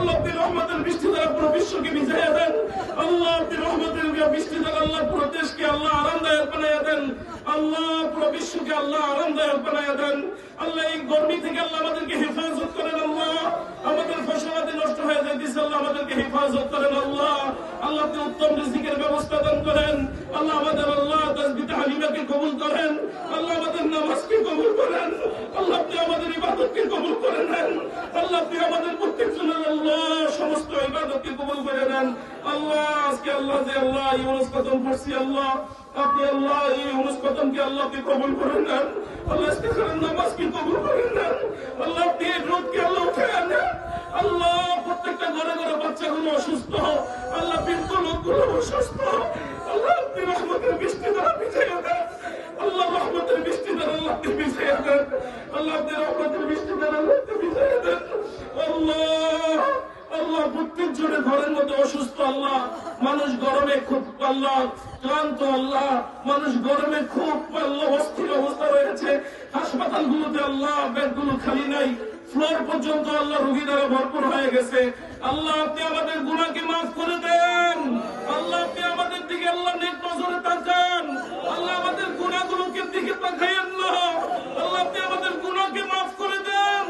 আল্লাহ আপনি রহমতের বৃষ্টি দ্বারা পুরো বিশ্বকে ভিজাইয়া দেন। আল্লাহ আপনি রহমতের বৃষ্টি দ্বারা আল্লাহ পুরো দেশকে আল্লাহ আরামদায়ক বানাইয়া দেন। আল্লাহ পুরো বিশ্বকে আল্লাহ আরামদায়ক বানাইয়া দেন। আল্লাহ এই গরমি থেকে আল্লাহ আমাদেরকে হেফাজত করেন। আল্লাহ আমাদের ফসলাদি নষ্ট হয়ে যাইতেছে, আল্লাহ আমাদেরকে হেফাজত করেন। আল্লাহ আল্লাহ আপনি উত্তম রিজিকের ব্যবস্থা দান করেন। আল্লাহ আমাদের আল্লাহ তাসবিহ তাহলিলাকে কবুল করেন। আল্লাহ আমাদের নামাজকে কবুল করেন। আল্লাহ আপনি আমাদের ইবাদতকে কবুল করে নেন। আল্লাহ আপনি আমাদের প্রত্যেকজনের আল্লাহ সমস্ত ইবাদতকে কবুল করে নেন। আল্লাহ আজকে আল্লাহ যে আল্লাহ ইউনুস খতম করছি, আল্লাহ আপনি আল্লাহ এই ইউনুস খতমকে আল্লাহ আপনি কবুল করে নেন। আল্লাহ ইস্তিখারের নামাজকে কবুল করে নেন। আল্লাহ আপনি এই রোদকে আল্লাহ উঠে আনেন। আল্লাহ প্রত্যেকটা ঘরে ঘরে বাচ্চাগুলো অসুস্থ, আল্লাহ বৃদ্ধ লোকগুলো অসুস্থ, আল্লাহ আপনি রহমতের বৃষ্টি দ্বারা ভিজাইয়া দেন। আল্লাহ রহমতের বৃষ্টি দ্বারা আল্লাহ আপনি ভিজাইয়া দেন। আল্লাহ আপনি রহমতের বৃষ্টি দ্বারা আল্লাহ আপনি ভিজাইয়া দেন। আল্লাহ আল্লাহ প্রত্যেক জনে ঘরের মধ্যে অসুস্থ, আল্লাহ মানুষ গরমে খুব আল্লাহ ক্লান্ত, আল্লাহ মানুষ গরমে খুব আল্লাহ অস্থির অবস্থা রয়েছে। হাসপাতালগুলোতে আল্লাহ বেডগুলো খালি নাই, ফ্লোর পর্যন্ত আল্লাহ রোগী দ্বারা ভরপুর হয়ে গেছে। আল্লাহ আপনি আমাদের গুনাহকে মাফ করে দেন। আল্লাহ আপনি আমাদের দিকে আল্লাহ নেক নজরে তাকান। আল্লাহ আমাদের গুনাহগুলোকে দিকে তাকাইয়েন না। আল্লাহ আপনি আমাদের গুনাহকে মাফ করে দেন।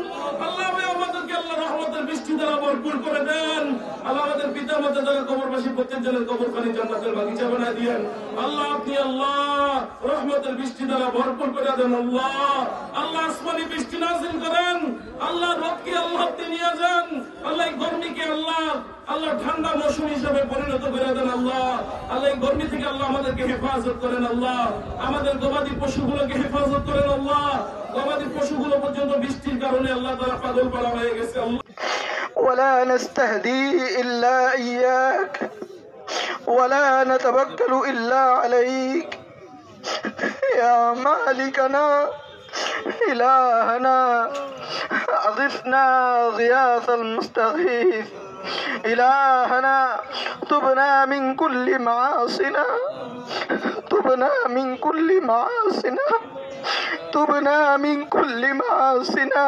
আল্লাহ আপনি আমাদেরকে আল্লাহ রহমতের বৃষ্টি দ্বারা ভরপুর করে দেন। আল্লাহ আমাদের পিতা মাতা যারা কবরবাসী প্রত্যেকজনের কবরখানি জান্নাতের বাগিচা বানায় দিয়েন। আল্লাহ আপনি আল্লাহ রহমতের বৃষ্টি দ্বারা ভরপুর করে দেন। আল্লাহ আল্লাহ আসমানি বৃষ্টি নাযিল করেন। আল্লাহ রোদকে আল্লাহ আপনি নিয়ে যান। আল্লাহ এই গরমিকে আল্লাহ আল্লাহ ঠান্ডা মৌসুম হিসেবে পরিণত করে দেন। আল্লাহ আল্লাহ এই গরমি থেকে আল্লাহ আমাদেরকে হেফাজত করেন। আল্লাহ আমাদের গবাদি পশুগুলোকে হেফাজত করেন। আল্লাহ গবাদি পশুগুলো পর্যন্ত বৃষ্টির কারণে আল্লাহ তারা পাগল পাড়া হয়ে গেছে। আল্লাহ ولا نستهدي إلا إياك ولا نتوكل إلا عليك يا مالكنا إلهنا أغثنا غياث المستغيث إلهنا تبنا من كل معاصنا تبنا من كل معاصنا تبنا من كل معاصنا